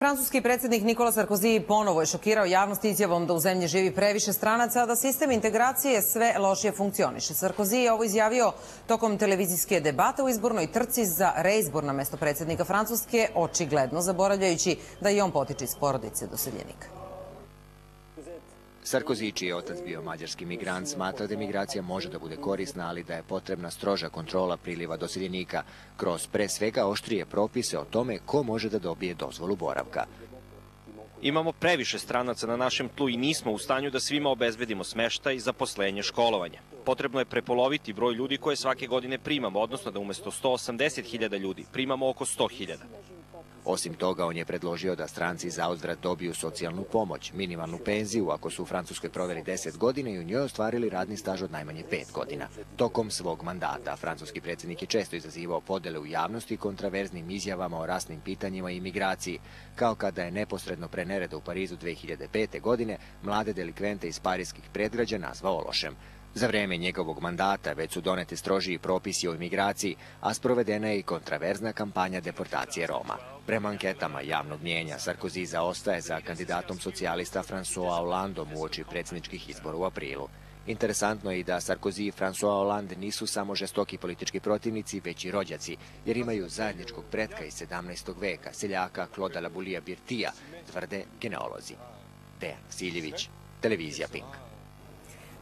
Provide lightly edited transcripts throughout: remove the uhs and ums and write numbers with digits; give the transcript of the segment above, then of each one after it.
Francuski predsjednik Nikola Sarkozy ponovo je šokirao javnost izjavom da u zemlji živi previše stranaca, a da sistem integracije sve lošije funkcioniše. Sarkozy je ovo izjavio tokom televizijske debate u izbornoj trci za reizbor na mesto predsjednika Francuske, očigledno zaboravljajući da i on potiče iz porodice doseljenika. Sarkozy, čiji je otac bio mađarski migrant, smatra da migracija može da bude korisna, ali da je potrebna stroža kontrola priliva doseljenika, kroz pre svega oštrije propise o tome ko može da dobije dozvolu boravka. Imamo previše stranaca na našem tlu i nismo u stanju da svima obezbedimo smeštaj, zaposlenje, školovanje. Potrebno je prepoloviti broj ljudi koje svake godine primamo, odnosno da umesto 180.000 ljudi primamo oko 100.000. Osim toga, on je predložio da stranci zauzvrat dobiju socijalnu pomoć, minimalnu penziju ako su u Francuskoj proveli 10 godina i u njoj ostvarili radni staž od najmanje 5 godina. Tokom svog mandata, francuski predsjednik je često izazivao podele u javnosti kontraverznim izjavama o rasnim pitanjima i imigraciji, kao kada je neposredno pre nereda u Parizu 2005. godine mlade delikvente iz parijskih predgrađa nazvao lošem. Za vreme njegovog mandata već su donete strožiji propisi o imigraciji, a sprovedena je i kontraverzna kampanja deportacije Roma. Prema anketama javnog mnjenja, Sarkozy zaostaje za kandidatom socijalista François Hollandom uoči predsjedničkih izbora u aprilu. Interesantno je i da Sarkozy i François Hollande nisu samo žestoki politički protivnici, već i rođaci, jer imaju zajedničkog pretka iz 17. veka, seljaka Claude Laboulija Birtija, tvrde genealozi. Dejan Siljević, televizija Pink.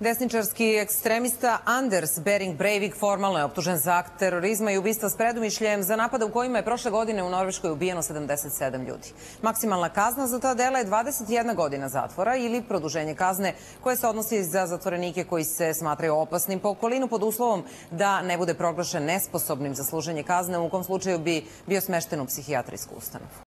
Desničarski ekstremista Anders Behring Breivik formalno je optužen za akt terorizma i ubistva s predumišljajem za napade u kojima je prošle godine u Norveškoj ubijeno 77 ljudi. Maksimalna kazna za ta dela je 21 godina zatvora ili produženje kazne koje se odnosi za zatvorenike koji se smatraju opasnim po okolinu pod uslovom da ne bude proglašen nesposobnim za služenje kazne, u kom slučaju bi bio smešten u psihijatrijsku ustanovu.